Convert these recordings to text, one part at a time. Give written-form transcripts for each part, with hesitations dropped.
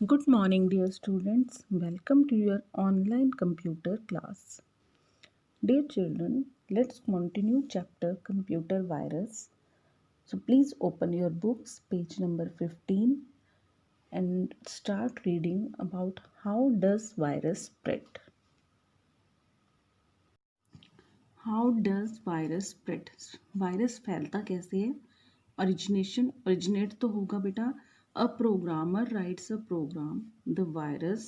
Good morning, dear students. Welcome to your online computer class. Dear children, let's continue chapter Computer Virus. So please open your books, page number 15, and start reading about how does virus spread. How does virus spread? Virus फैलता कैसे है? Originate तो होगा बेटा. A programmer writes a program, the virus,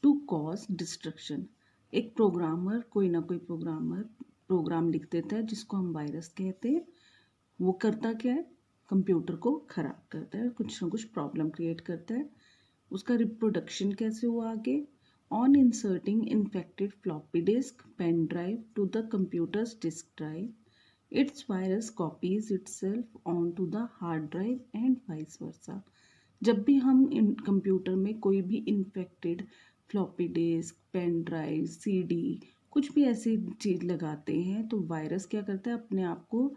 to cause destruction. एक programmer कोई ना कोई प्रोग्राम लिख देता है जिसको हम वायरस कहते हैं. वो करता क्या है? कंप्यूटर को खराब करता है, कुछ ना कुछ प्रॉब्लम क्रिएट करता है. उसका रिप्रोडक्शन कैसे हुआ आगे? On inserting infected floppy disk pen drive to the computer's disk drive, its virus copies itself onto the hard drive and vice versa. जब भी हम कंप्यूटर में कोई भी infected floppy disk, pen drive, CD, कुछ भी ऐसी चीज़ लगाते हैं तो वायरस क्या करता है? अपने आप को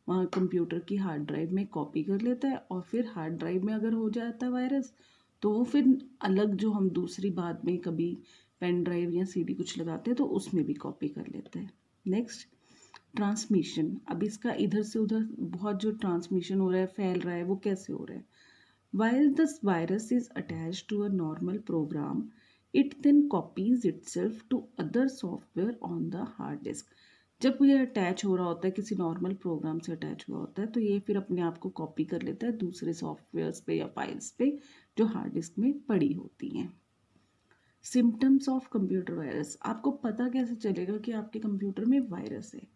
कंप्यूटर की हार्ड ड्राइव में कॉपी कर लेता है और फिर हार्ड ड्राइव में अगर हो जाता है वायरस तो वो फिर अलग जो हम दूसरी बाद में कभी पेन ड्राइव या सीडी कुछ लगाते हैं तो उसमें भी कॉपी कर लेते हैं. Next, transmission. अब इसका इधर से उधर बहुत जो ट्रांसमिशन हो रहा है, फैल रहा है, वो कैसे हो रहा है? While this virus is attached to a normal program, it then copies itself to other software on the hard disk. जब ये अटैच हो रहा होता है, किसी नॉर्मल प्रोग्राम से अटैच हुआ होता है तो ये फिर अपने आप को कॉपी कर लेता है दूसरे सॉफ्टवेयर्स पे या फाइल्स पे जो हार्ड डिस्क में पड़ी होती हैं. Symptoms of computer virus. आपको पता कैसे चलेगा कि आपके कंप्यूटर में वायरस है?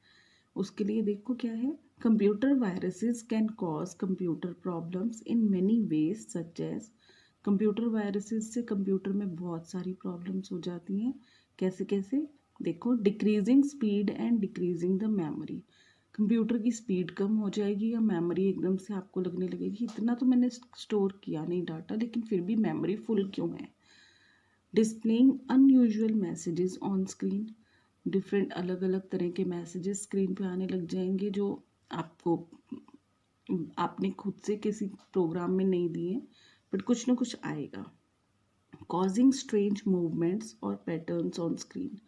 उसके लिए देखो क्या है. Computer viruses can cause computer problems in many ways such as. Computer viruses से कंप्यूटर में बहुत सारी प्रॉब्लम्स हो जाती हैं. कैसे कैसे? देखो, decreasing speed and decreasing the memory. Computer की स्पीड कम हो जाएगी या मेमोरी एकदम से आपको लगने लगेगी इतना तो मैंने स्टोर किया नहीं डाटा, लेकिन फिर भी मेमोरी फुल क्यों है. Displaying unusual messages on screen. Different अलग अलग तरह के मैसेजेस स्क्रीन पे आने लग जाएंगे जो आपको आपने खुद से किसी प्रोग्राम में नहीं दिए, बट कुछ ना कुछ आएगा. कॉजिंग स्ट्रेंज मूवमेंट्स और पैटर्न्स ऑन स्क्रीन.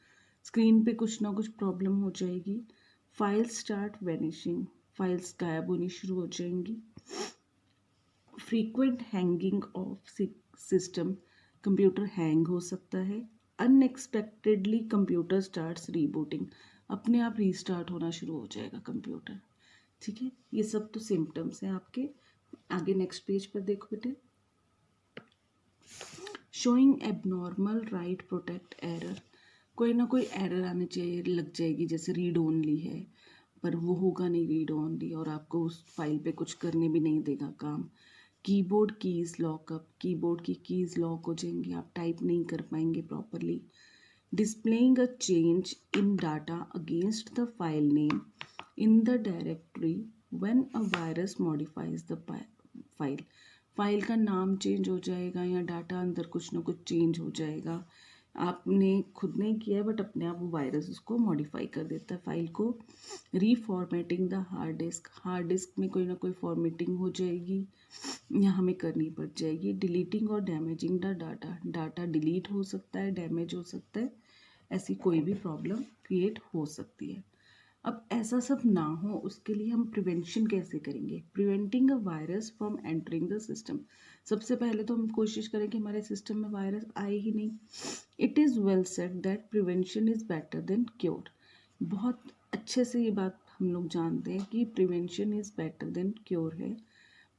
स्क्रीन पे कुछ ना कुछ प्रॉब्लम हो जाएगी. Files start vanishing. फाइल्स गायब होनी शुरू हो जाएंगी. Frequent hanging of system. Computer hang हो सकता है. Unexpectedly computer starts rebooting. अपने आप रीस्टार्ट होना शुरू हो जाएगा कंप्यूटर. ठीक है, ये सब तो सिम्टम्स हैं आपके. आगे नेक्स्ट पेज पर देखो बेटे. Showing abnormal right protect error. कोई ना कोई एरर आने चाहिए लग जाएगी, जैसे रीड ओनली है पर वो होगा नहीं रीड ओनली और आपको उस फाइल पे कुछ करने भी नहीं देगा काम. Keyboard keys lockup. कीबोर्ड की कीज लॉक हो जाएंगी, आप टाइप नहीं कर पाएंगे properly. Displaying a change in data against the file name in the directory when a virus modifies the file. File का नाम चेंज हो जाएगा या डाटा अंदर कुछ ना कुछ चेंज हो जाएगा. आपने खुद नहीं किया है बट अपने आप वो वायरस उसको मॉडिफाई कर देता है फाइल को. Reformatting the hard disk. Hard disk में कोई ना कोई फॉर्मेटिंग हो जाएगी या हमें करनी पड़ जाएगी. डिलीटिंग और damaging the data. Data delete हो सकता है, डैमेज हो सकता है, ऐसी कोई भी प्रॉब्लम क्रिएट हो सकती है. अब ऐसा सब ना हो उसके लिए हम प्रिवेंशन कैसे करेंगे? Preventing a virus from entering the system. सबसे पहले तो हम कोशिश करें कि हमारे सिस्टम में वायरस आए ही नहीं. It is well said that prevention is better than cure. बहुत अच्छे से ये बात हम लोग जानते हैं कि prevention is better than cure है.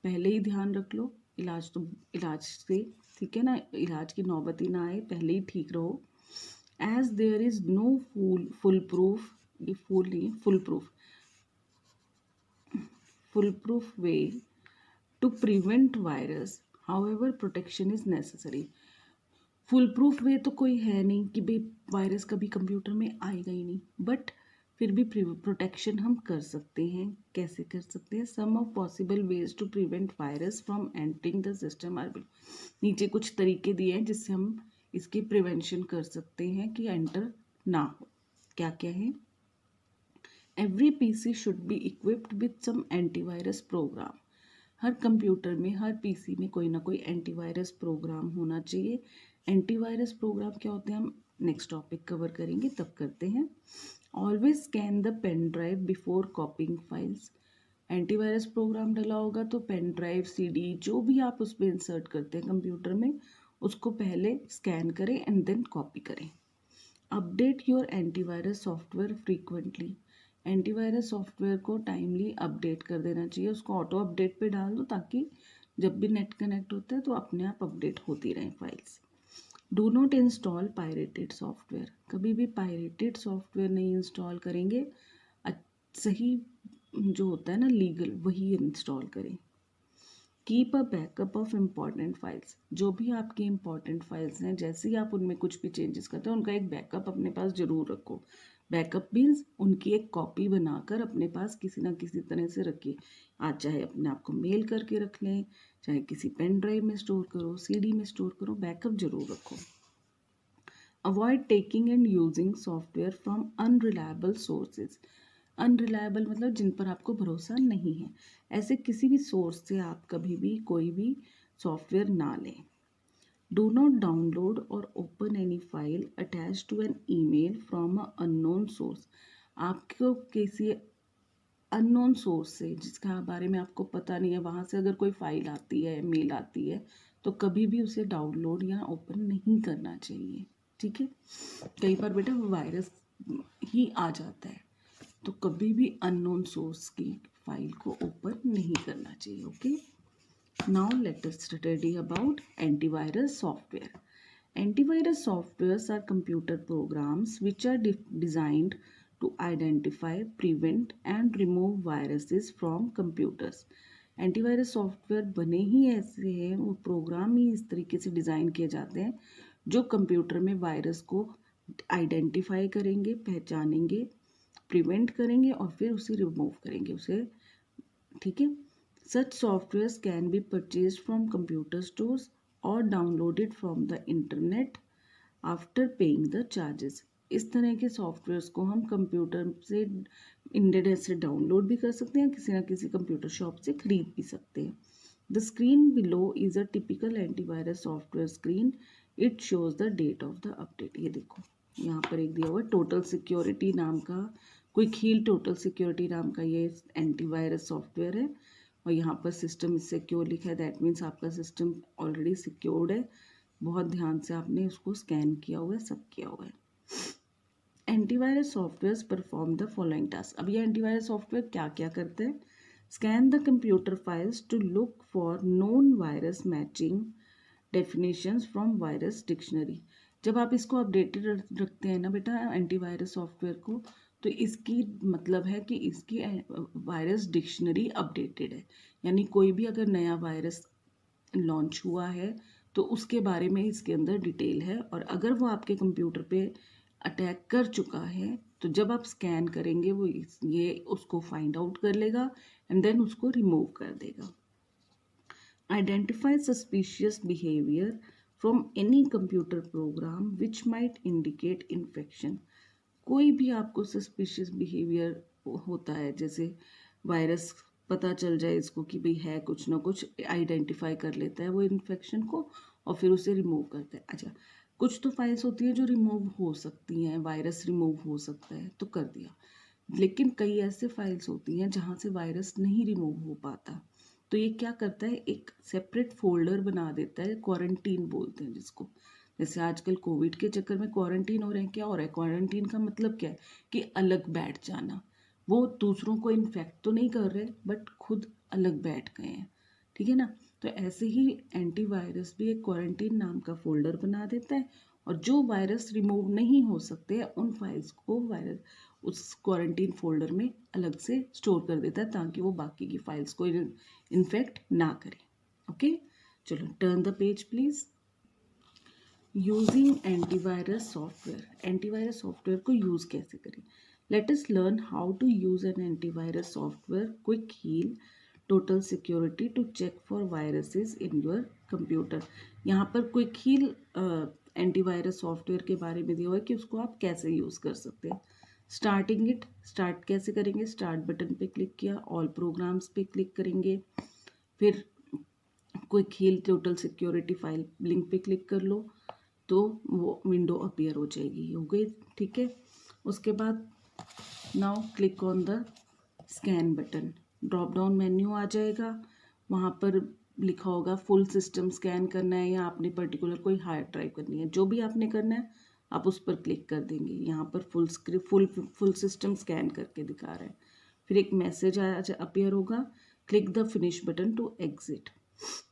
पहले ही ध्यान रख लो. इलाज से ठीक है ना, इलाज की नौबत ही ना आए, पहले ही ठीक रहो. As there is no full proof, ये फुल नहीं, full proof way to prevent virus, however protection is necessary. Full proof way तो कोई है नहीं कि भाई वायरस कभी कंप्यूटर में आएगा ही नहीं, बट फिर भी प्रोटेक्शन हम कर सकते हैं. कैसे कर सकते हैं? Some of possible ways to prevent virus from entering the system are. नीचे कुछ तरीके दिए हैं जिससे हम इसकी प्रिवेंशन कर सकते हैं कि एंटर ना हो. क्या क्या है? Every PC should be equipped with some antivirus program. Her computer में, हर पीसी में कोई ना कोई एंटीवायरस प्रोग्राम होना चाहिए। एंटीवायरस प्रोग्राम क्या होते हैं हम नेक्स्ट टॉपिक कवर करेंगे, तब करते हैं। Always scan the pen drive before copying files. Antivirus program डला होगा तो पेन ड्राइव, सीडी, जो भी आप उसमें इंसर्ट करते हैं कंप्यूटर में, उसको पहले स्कैन करें एंड देन कॉपी करें। Update your antivirus software frequently. Antivirus software को टाइमली अपडेट कर देना चाहिए, उसको ऑटो अपडेट पे डाल दो ताकि जब भी नेट कनेक्ट होता है तो अपने आप अपडेट होती रहें files. Do not install pirated software. कभी भी पायरेटेड सॉफ्टवेयर नहीं इंस्टॉल करेंगे, सही जो होता है ना लीगल, वही इंस्टॉल करें। Keep a backup of important files. जो भी आपकी इम्पॉर्टेंट फाइल्स हैं, जैसे ही आप उनमें कुछ भी चेंजेस करते हैं, उनका एक बैकअप अपने पास जरूर रखो। बैकअप मीन्स उनकी एक कॉपी बनाकर अपने पास किसी ना किसी तरह से रखिए। आज चाहे अपने आप को मेल करके रख लें, चाहे किसी पेन ड्राइव में स्टोर करो, सीडी में स्टोर करो, बैकअप जरूर रखो। Avoid taking and using software from unreliable sources. Unreliable मतलब जिन पर आपको भरोसा नहीं है, ऐसे किसी भी सोर्स से आप कभी भी कोई भी सॉफ्टवेयर ना लें। डू नॉट डाउनलोड और open any file attach to an email from a unknown source. आपको किसी अननोन सोर्स से, जिसका बारे में आपको पता नहीं है, वहाँ से अगर कोई फाइल आती है, मेल आती है, तो कभी भी उसे डाउनलोड या ओपन नहीं करना चाहिए। ठीक है, कई बार बेटा वायरस ही आ जाता है, तो कभी भी अननोन सोर्स की फाइल को ओपन नहीं करना चाहिए। Okay, now let us study about antivirus software. Antivirus softwares are computer programs which are designed to identify, prevent and remove viruses from computers. Antivirus software बने ही ऐसे हैं, वो प्रोग्राम ही इस तरीके से डिज़ाइन किए जाते हैं जो कंप्यूटर में वायरस को आइडेंटिफाई करेंगे, पहचानेंगे, प्रिवेंट करेंगे और फिर उसे रिमूव करेंगे उसे। ठीक है, such software can be purchase from computer stores और downloaded from the internet after paying the charges. इस तरह के सॉफ्टवेयर्स को हम कंप्यूटर से इंटरनेट से डाउनलोड भी कर सकते हैं, किसी ना किसी कंप्यूटर शॉप से खरीद भी सकते हैं। The screen below is a typical antivirus software screen, it shows the date of the update. ये देखो यहाँ पर एक दिया हुआ टोटल सिक्योरिटी नाम का, क्विक हील टोटल सिक्योरिटी नाम का ये एंटीवायरस सॉफ्टवेयर है, और यहाँ पर सिस्टम सिक्योर लिखा है, दैट मीन्स आपका सिस्टम ऑलरेडी सिक्योर्ड है, बहुत ध्यान से आपने उसको स्कैन किया हुआ है, सब किया हुआ है। Antivirus software perform the following task. अब ये एंटीवायरस सॉफ्टवेयर क्या क्या करते हैं? Scan the computer files to look for known virus matching definitions from virus dictionary. जब आप इसको अपडेटेड रखते हैं ना बेटा एंटीवायरस सॉफ्टवेयर को, तो इसकी मतलब है कि इसकी वायरस डिक्शनरी अपडेटेड है, यानी कोई भी अगर नया वायरस लॉन्च हुआ है तो उसके बारे में इसके अंदर डिटेल है, और अगर वो आपके कंप्यूटर पे अटैक कर चुका है तो जब आप स्कैन करेंगे वो ये उसको फाइंड आउट कर लेगा एंड देन उसको रिमूव कर देगा। Identify suspicious behaviour from any computer program which might indicate infection. कोई भी आपको सस्पिशियस बिहेवियर होता है, जैसे वायरस पता चल जाए इसको कि भाई है कुछ ना कुछ, आइडेंटिफाई कर लेता है वो इन्फेक्शन को और फिर उसे रिमूव करता है। अच्छा, कुछ तो फाइल्स होती है जो रिमूव हो सकती हैं, वायरस रिमूव हो सकता है तो कर दिया, लेकिन कई ऐसे फाइल्स होती हैं जहाँ से वायरस नहीं रिमूव हो पाता, तो ये क्या करता है, एक सेपरेट फोल्डर बना देता है, क्वारंटीन बोलते हैं जिसको। जैसे आजकल कोविड के चक्कर में क्वारंटीन हो रहे हैं, क्या हो रहा है, क्वारंटीन का मतलब क्या है कि अलग बैठ जाना, वो दूसरों को इन्फेक्ट तो नहीं कर रहे बट खुद अलग बैठ गए हैं। ठीक है ना, तो ऐसे ही एंटीवायरस भी एक क्वारंटीन नाम का फोल्डर बना देता है, और जो वायरस रिमूव नहीं हो सकते उन फाइल्स को वायरस उस क्वारंटीन फोल्डर में अलग से स्टोर कर देता है ताकि वो बाकी की फाइल्स को इन्फेक्ट ना करें। ओके, चलो turn the page please. Using antivirus software. Antivirus software को यूज़ कैसे करें? Let us learn how to use an antivirus software Quick Heal Total Security to check for viruses in your computer. यहाँ पर quick heal antivirus software के बारे में दिया हुआ है कि उसको आप कैसे यूज़ कर सकते हैं। स्टार्टिंग इट, स्टार्ट कैसे करेंगे? स्टार्ट बटन पे क्लिक किया, ऑल प्रोग्राम्स पे क्लिक करेंगे, फिर Quick Heal Total Security file link पे क्लिक कर लो तो वो विंडो अपीयर हो जाएगी, हो गई, ठीक है। उसके बाद now click on the scan button, drop down menu आ जाएगा, वहाँ पर लिखा होगा फुल सिस्टम स्कैन करना है या आपने पर्टिकुलर कोई हार्ड ड्राइव करनी है, जो भी आपने करना है आप उस पर क्लिक कर देंगे। यहाँ पर फुल सिस्टम स्कैन करके दिखा रहा है। फिर एक मैसेज अपीयर होगा, click the finish button to exit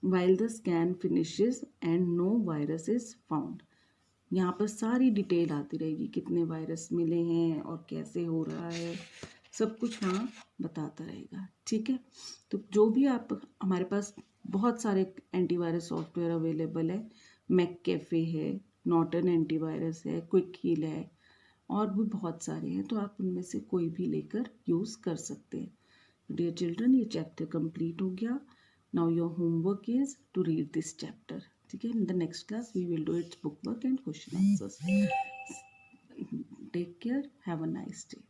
while the scan finishes and no virus is found. यहाँ पर सारी डिटेल आती रहेगी, कितने वायरस मिले हैं और कैसे हो रहा है, सब कुछ वहाँ बताता रहेगा, ठीक है। तो जो भी आप, हमारे पास बहुत सारे एंटीवायरस सॉफ्टवेयर अवेलेबल है, मैककेफे है, नॉर्टन एंटीवायरस है, क्विक हील है, और भी बहुत सारे हैं, तो आप उनमें से कोई भी लेकर यूज़ कर सकते हैं। डियर चिल्ड्रन, ये चैप्टर कंप्लीट हो गया। Now your homework is to read this chapter, ठीक है। In the next class we will do its book work and question answers. Take care, have a nice day.